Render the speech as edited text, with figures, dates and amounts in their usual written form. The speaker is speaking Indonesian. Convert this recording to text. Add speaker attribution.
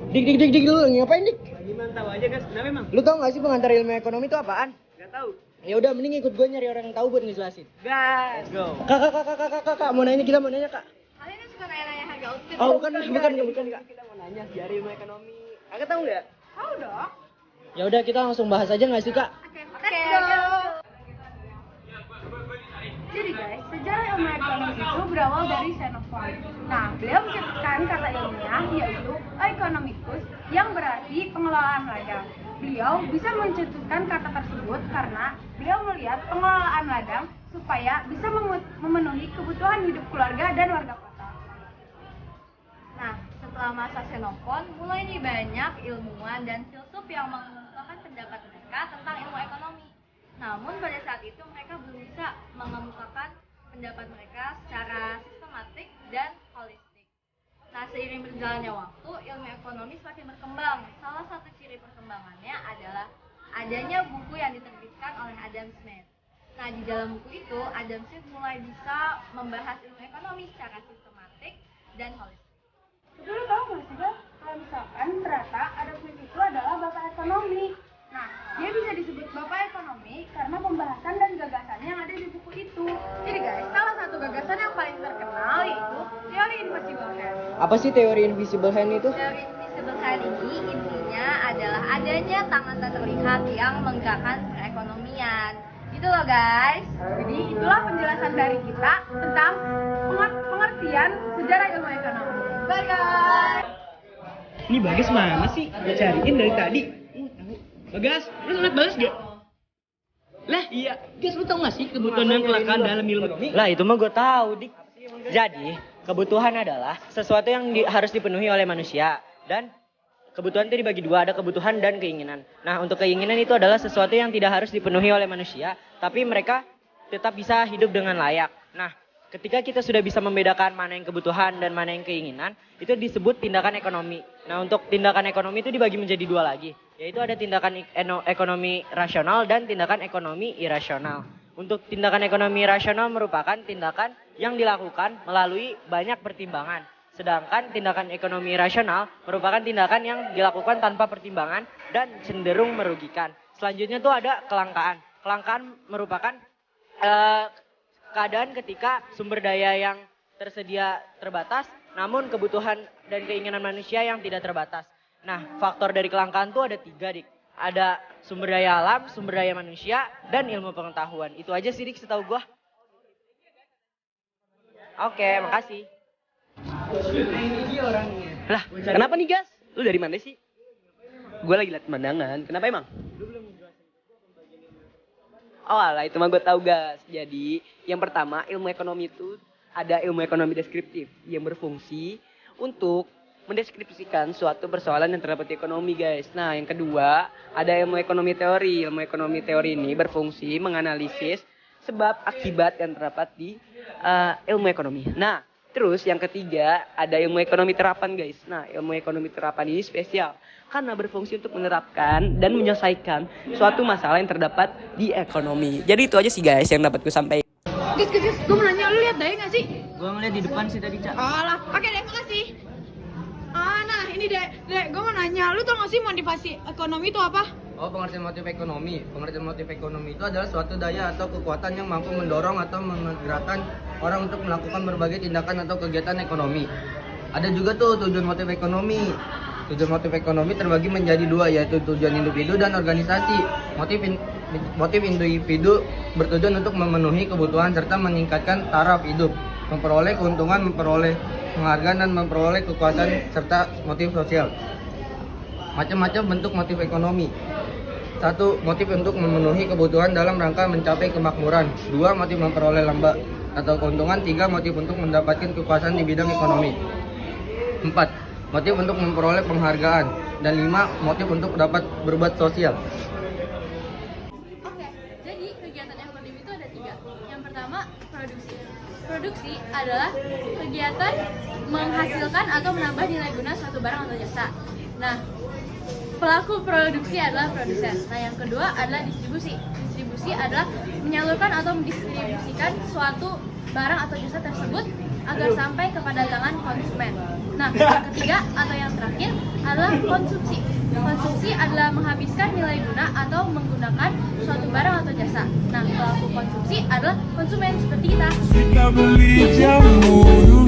Speaker 1: Dik, lu lagi ngapain, Dik?
Speaker 2: Lagi mantau aja guys, kenapa emang?
Speaker 1: Lu tau gak sih pengantar ilmu ekonomi itu apaan?
Speaker 2: Gak tahu.
Speaker 1: Ya udah, mending ikut gue nyari orang yang tahu buat ngejelasin.
Speaker 2: Gas, go.
Speaker 1: Kak, mau nanya, kita mau nanya, Kak.
Speaker 3: Kalian suka nanya-nanya harga outfit?
Speaker 1: Oh, bukan, Kak.
Speaker 2: Kita mau nanya dari ilmu ekonomi. Agak tahu nggak?
Speaker 3: Tahu dong.
Speaker 1: Ya udah, kita langsung bahas aja nggak sih, Kak?
Speaker 3: Oke, let's go. Jadi guys, sejarah ilmu ekonomi itu berawal dari Xenophon. Nah, beliau mencetuskan kata ilmiah yaitu economicus yang berarti pengelolaan ladang. Beliau bisa mencetuskan kata tersebut karena beliau melihat pengelolaan ladang supaya bisa memenuhi kebutuhan hidup keluarga dan warga kota. Nah, setelah masa Xenophon, mulai nih banyak ilmuwan dan filsuf yang mengemukakan pendapat mereka tentang ilmu ekonomi. Namun pada saat itu mereka belum bisa mengemukakan pendapat mereka secara sistematik dan holistik. Nah, seiring berjalannya waktu, ilmu ekonomi semakin berkembang. Salah satu ciri perkembangannya adalah adanya buku yang diterbitkan oleh Adam Smith. Nah, di dalam buku itu, Adam Smith mulai bisa membahas ilmu ekonomi secara sistematik dan holistik. Dulu tahu nggak sih, Bang? Kalau misalkan ternyata Adam Smith itu adalah bapak ekonomi. Nah, dia bisa disebut bapak ekonomi karena pembahasan dan gagasannya yang ada di buku itu. Jadi guys, salah satu gagasan yang paling terkenal yaitu teori invisible hand.
Speaker 1: Apa sih teori invisible hand itu?
Speaker 3: Teori invisible hand ini intinya adalah adanya tangan tak terlihat yang menggerakkan perekonomian. Gitu loh guys. Jadi itulah penjelasan dari kita tentang pengertian sejarah ilmu ekonomi. Bye guys.
Speaker 2: Ini Bagas mana sih? Gue cariin dari tadi. Bagas, lu ngeliat Bagas gak? Lah iya, Gas, lu tau gak sih kebutuhan dan kelangkaan dalam ilmu ekonomi?
Speaker 1: Lah itu mah gue tahu, Dik. Jadi kebutuhan adalah sesuatu yang harus dipenuhi oleh manusia, dan kebutuhan itu dibagi dua, ada kebutuhan dan keinginan. Nah, untuk keinginan itu adalah sesuatu yang tidak harus dipenuhi oleh manusia, tapi mereka tetap bisa hidup dengan layak. Nah, ketika kita sudah bisa membedakan mana yang kebutuhan dan mana yang keinginan, itu disebut tindakan ekonomi. Nah, untuk tindakan ekonomi itu dibagi menjadi dua lagi, yaitu ada tindakan ekonomi rasional dan tindakan ekonomi irasional. Untuk tindakan ekonomi rasional merupakan tindakan yang dilakukan melalui banyak pertimbangan. Sedangkan tindakan ekonomi rasional merupakan tindakan yang dilakukan tanpa pertimbangan dan cenderung merugikan. Selanjutnya tuh ada kelangkaan. Kelangkaan merupakan keadaan ketika sumber daya yang tersedia terbatas, namun kebutuhan dan keinginan manusia yang tidak terbatas. Nah, faktor dari kelangkaan tuh ada 3, Dik. Ada sumber daya alam, sumber daya manusia, dan ilmu pengetahuan. Itu aja sih, Dik, setahu gua. Oke, makasih.
Speaker 2: Ini dia orangnya.
Speaker 4: Lah, kenapa nih Gas? Lu dari mana sih? Gue lagi liat pemandangan. Kenapa emang? Oh alah, itu mah gue tahu Gas. Jadi, yang pertama ilmu ekonomi itu ada ilmu ekonomi deskriptif yang berfungsi untuk mendeskripsikan suatu persoalan yang terdapat di ekonomi, guys. Nah, yang kedua, ada ilmu ekonomi teori. Ilmu ekonomi teori ini berfungsi menganalisis sebab akibat yang terdapat di ilmu ekonomi. Nah, terus yang ketiga, ada ilmu ekonomi terapan, guys. Nah, ilmu ekonomi terapan ini spesial karena berfungsi untuk menerapkan dan menyelesaikan suatu masalah yang terdapat di ekonomi. Jadi itu aja sih, guys, yang dapat gue sampaikan.
Speaker 3: Guys, gue mau nanya, lu lihat Dai nggak sih?
Speaker 2: Gua ngeliat di depan sih tadi, Cak.
Speaker 3: Alah, oke deh, makasih. Nah ini Dek, gue mau nanya, lu tau gak sih motivasi ekonomi itu apa?
Speaker 5: Oh, pengertian motif ekonomi. Pengertian motif ekonomi itu adalah suatu daya atau kekuatan yang mampu mendorong atau menggerakkan orang untuk melakukan berbagai tindakan atau kegiatan ekonomi. Ada juga tuh tujuan motif ekonomi. Tujuan motif ekonomi terbagi menjadi 2, yaitu tujuan individu dan organisasi. Motif individu bertujuan untuk memenuhi kebutuhan serta meningkatkan taraf hidup, memperoleh keuntungan, memperoleh penghargaan, dan memperoleh kekuatan serta motif sosial. Macam-macam bentuk motif ekonomi. 1. Motif untuk memenuhi kebutuhan dalam rangka mencapai kemakmuran. 2. Motif memperoleh laba atau keuntungan. 3. Motif untuk mendapatkan kekuasaan di bidang ekonomi. 4. Motif untuk memperoleh penghargaan. Dan 5. Motif untuk dapat berbuat sosial.
Speaker 6: Oke, jadi kegiatan ekonomi itu ada 3. Yang pertama, produksi. Produksi adalah kegiatan menghasilkan atau menambah nilai guna suatu barang atau jasa. Nah, pelaku produksi adalah produsen. Nah, yang kedua adalah distribusi. Distribusi adalah menyalurkan atau mendistribusikan suatu barang atau jasa tersebut agar sampai kepada tangan konsumen. Nah, yang ketiga atau yang terakhir adalah konsumsi. Konsumsi adalah menghabiskan nilai guna atau menggunakan suatu barang atau jasa. Nah, pelaku konsumsi adalah konsumen seperti kita.
Speaker 7: Kita beli jamu